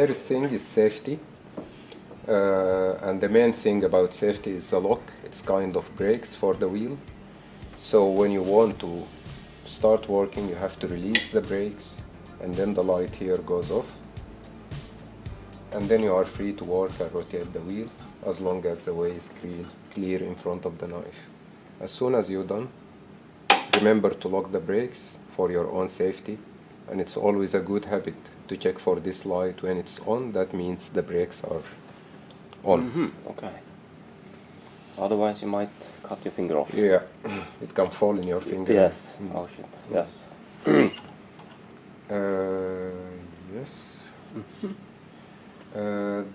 first thing is safety. And the main thing about safety is the lock. It's kind of brakes for the wheel. So when you want to start working, you have to release the brakes, and then the light here goes off. And then you are free to work and rotate the wheel as long as the way is clear in front of the knife. As soon as you're done, remember to lock the brakes for your own safety. And it's always a good habit to check for this light when it's on. That means the brakes are on. Okay. Otherwise you might cut your finger off. Yeah, it can fall in your finger. Yes. Oh shit. Yes. Yes.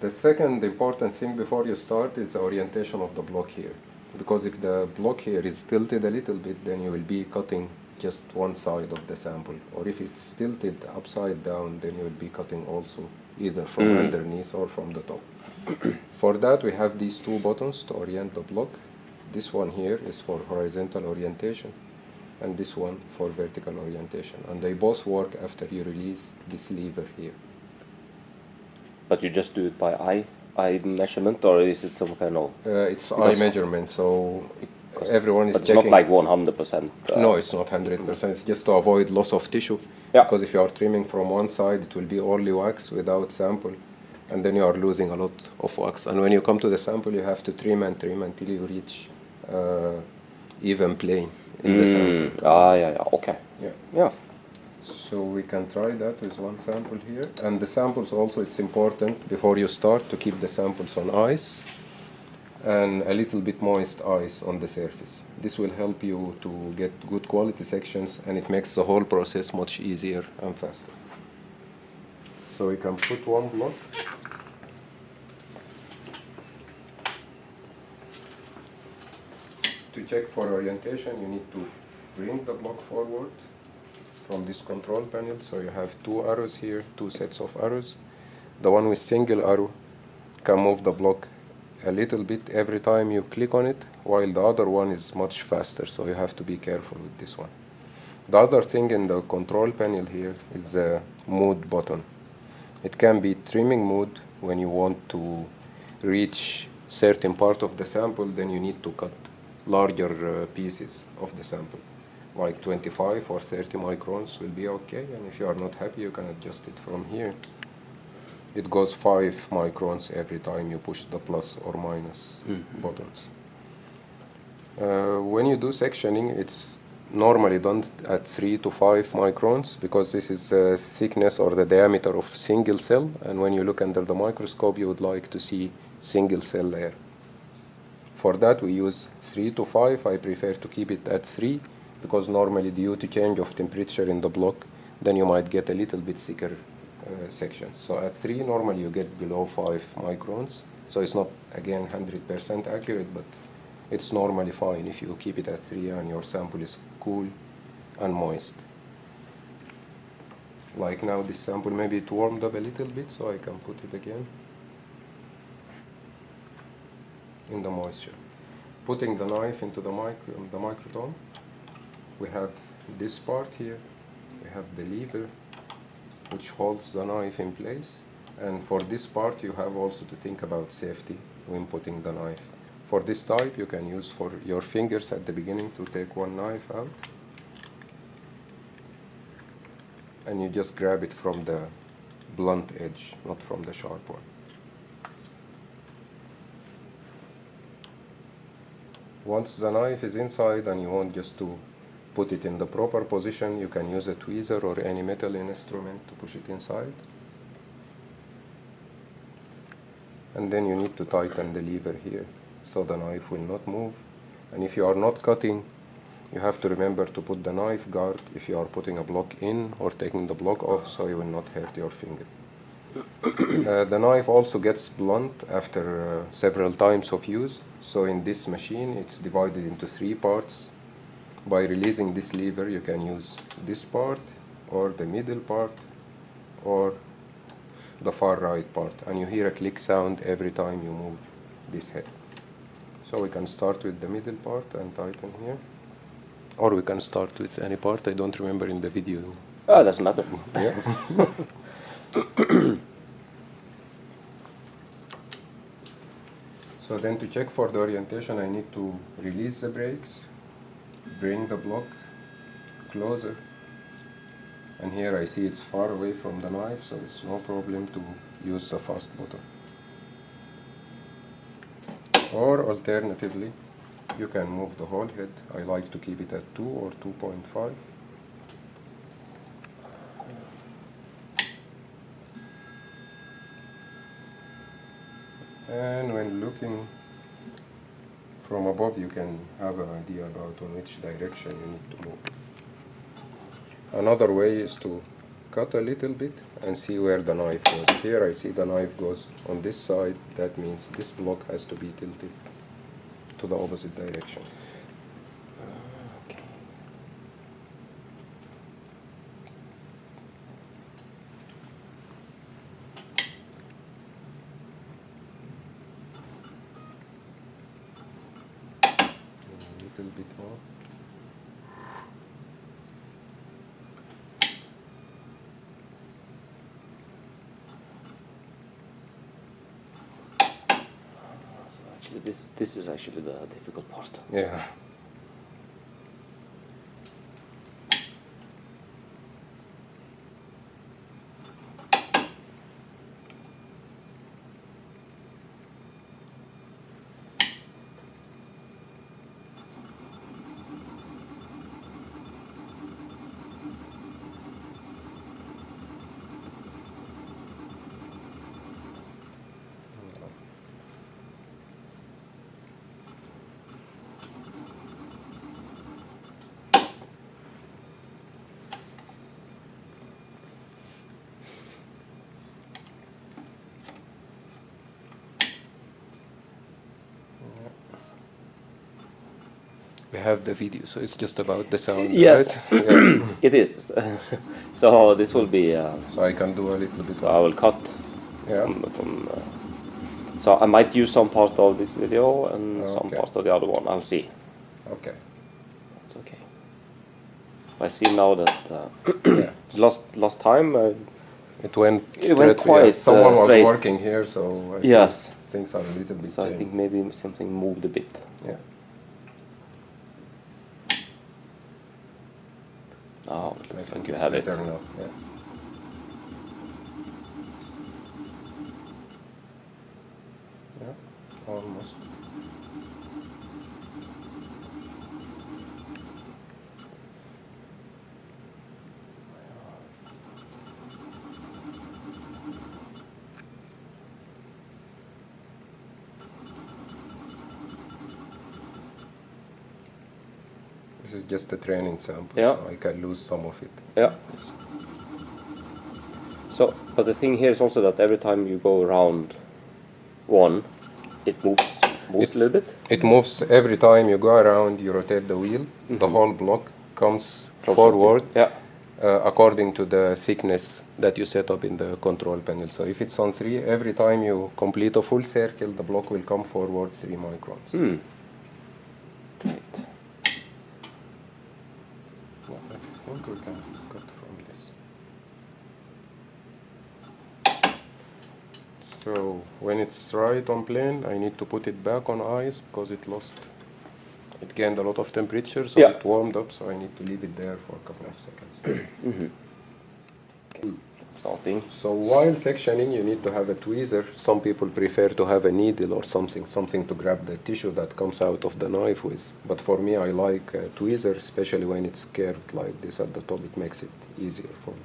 The second important thing before you start is the orientation of the block here. Because if the block here is tilted a little bit, then you will be cutting just one side of the sample. Or if it's tilted upside down, then you will be cutting also either from underneath or from the top. For that, we have these two buttons to orient the block. This one here is for horizontal orientation, and this one for vertical orientation. And they both work after you release this lever here. But you just do it by eye measurement, or is it some kind of? It's eye measurement, so everyone is but it's checking. not like 100%. No, it's not 100%. It's just to avoid loss of tissue. Yeah. Because if you are trimming from one side, it will be only wax without sample, and then you are losing a lot of wax. And when you come to the sample, you have to trim and trim until you reach even plane in the sample. Yeah. Okay. Yeah. So we can try that with one sample here. And the samples also, it's important before you start to keep the samples on ice and a little bit moist ice on the surface. This will help you to get good quality sections, and it makes the whole process much easier and faster. So we can put one block. To check for orientation, you need to bring the block forward from this control panel. So you have two arrows here, two sets of arrows. The one with single arrow can move the block a little bit every time you click on it, while the other one is much faster, so you have to be careful with this one. The other thing in the control panel here is the mode button. It can be trimming mode when you want to reach certain part of the sample, then you need to cut larger pieces of the sample. Like 25 or 30 microns will be okay, and if you are not happy, you can adjust it from here. It goes 5 microns every time you push the plus or minus buttons. When you do sectioning, it's normally done at 3 to 5 microns, because this is the thickness or the diameter of single cell, and when you look under the microscope, you would like to see single cell layer. For that, we use 3 to 5. I prefer to keep it at 3, because normally due to change of temperature in the block, then you might get a little bit thicker section. So at 3, normally you get below 5 microns. So it's not, again, 100% accurate, but it's normally fine if you keep it at 3 and your sample is cool and moist. Like now this sample, maybe it warmed up a little bit, so I can put it again in the moisture. Putting the knife into the microtome, we have this part here, we have the lever which holds the knife in place, and for this part you have also to think about safety when putting the knife. For this type, you can use for your fingers at the beginning to take one knife out, and you just grab it from the blunt edge, not from the sharp one. Once the knife is inside and you want just to put it in the proper position, you can use a tweezer or any metal instrument to push it inside. And then you need to tighten the lever here so the knife will not move. And if you are not cutting, you have to remember to put the knife guard if you are putting a block in or taking the block off, so you will not hurt your finger. The knife also gets blunt after several times of use, so in this machine it's divided into 3 parts. By releasing this lever, you can use this part, or the middle part, or the far right part, and you hear a click sound every time you move this head. So we can start with the middle part and tighten here, or we can start with any part. I don't remember in the video. Oh, doesn't matter. Yeah. So then to check for the orientation, I need to release the brakes, bring the block closer, and here I see it's far away from the knife, so it's no problem to use the fast button. Or alternatively, you can move the whole head. I like to keep it at 2 or 2.5. And when looking from above, you can have an idea about on which direction you need to move. Another way is to cut a little bit and see where the knife goes. Here I see the knife goes on this side. That means this block has to be tilted to the opposite direction. Okay. A little bit more. So actually, this is actually the difficult part. Yeah. We have the video, so it's just about the sound, Yes, right? Yeah. it is. So this will be. So I can do a little bit. So I will cut. Yeah. So I might use some part of this video and some Okay. part of the other one. I'll see. Okay. It's okay. I see now that Yeah. last time. It went It straight. went quite, someone was straight. working here, so I Yes. think things are a little bit So I changed. think maybe something moved a bit. Yeah. Oh, I looks think like you it's have it. better now. Yeah. Yeah. Almost. This is just a training sample, Yeah. so I can lose some of it. Yeah. So, but the thing here is also that every time you go around one, it moves a little bit. It moves every time you go around, you rotate the wheel, the whole block comes Closer. forward Yeah. according to the thickness that you set up in the control panel. So if it's on 3, every time you complete a full circle, the block will come forward 3 microns. Great. Yeah, I think we can cut from this. So when it's right on plane, I need to put it back on ice because it gained a lot of temperature, so Yeah. it warmed up, so I need to leave it there for a couple of seconds. Starting. So while sectioning, you need to have a tweezer. Some people prefer to have a needle or something to grab the tissue that comes out of the knife with. But for me, I like a tweezer, especially when it's curved like this at the top. It makes it easier for me.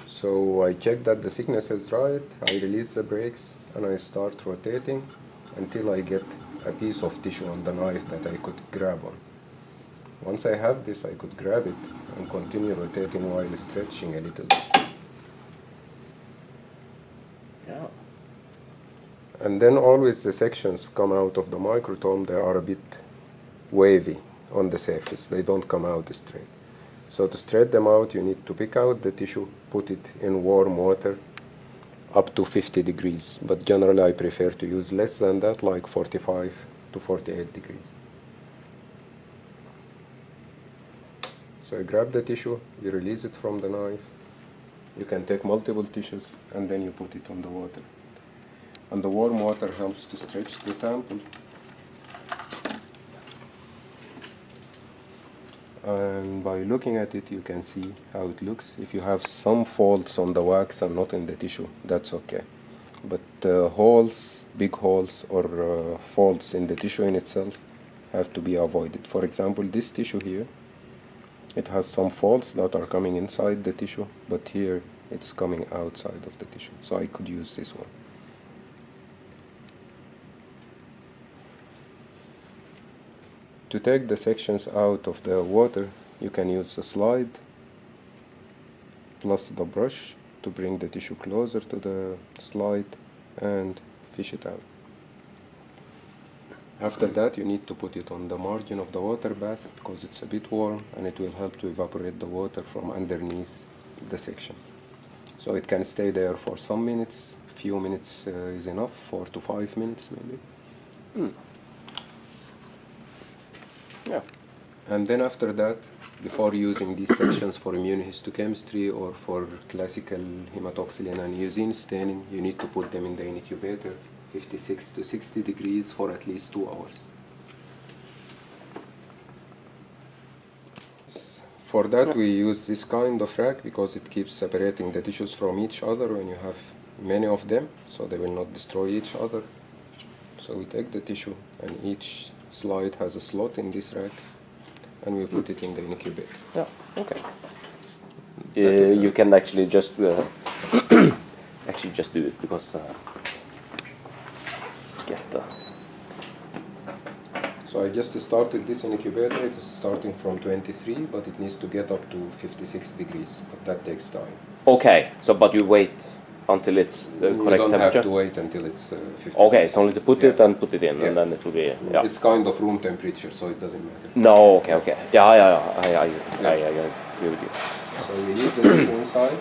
So I check that the thickness is right, I release the brakes, and I start rotating until I get a piece of tissue on the knife that I could grab on. Once I have this, I could grab it and continue rotating while stretching a little bit. Yeah. And then always the sections come out of the microtome, they are a bit wavy on the surface, they don't come out straight. So to straight them out, you need to pick out the tissue, put it in warm water up to 50 degrees, but generally I prefer to use less than that, like 45 to 48 degrees. So you grab the tissue, you release it from the knife, you can take multiple tissues, and then you put it on the water. and the warm water helps to stretch the sample. And by looking at it, you can see how it looks. If you have some faults on the wax and not in the tissue, that's okay. But holes, big holes, or faults in the tissue in itself have to be avoided. For example, this tissue here, it has some faults that are coming inside the tissue, but here it's coming outside of the tissue. So I could use this one. To take the sections out of the water, you can use the slide plus the brush to bring the tissue closer to the slide and fish it out. After that, you need to put it on the margin of the water bath because it's a bit warm and it will help to evaporate the water from underneath the section. So it can stay there for some minutes. Few minutes is enough, 4 to 5 minutes maybe. Yeah. And then after that, before using these sections for immunohistochemistry or for classical hematoxylin and usine staining, you need to put them in the incubator 56 to 60 degrees for at least 2 hours. For that we use this kind of rack because it keeps separating the tissues from each other when you have many of them, so they will not destroy each other. So we take the tissue and each slide has a slot in this rack and we put it in the incubator. Yeah. Okay. You can actually just just do it because get the. So I just started this incubator. It is starting from 23, but it needs to get up to 56 degrees. But that takes time. Okay. So, but you wait until it's the You correct don't temperature. have to wait until it's 56. Okay, it's only to put it Yeah. and put it in, and then it will be. Yeah. It's kind of room temperature, so it doesn't matter. No. Okay. Okay. Yeah. I agree with you. So we leave the tissue inside.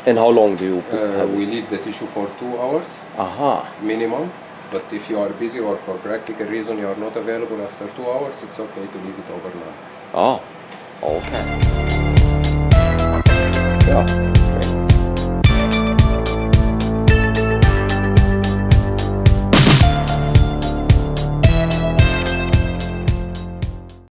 And how long do you have We it? leave the tissue for 2 hours Aha. minimum. But if you are busy or for practical reason you are not available after 2 hours, it's okay to leave it overnight. Oh. Okay.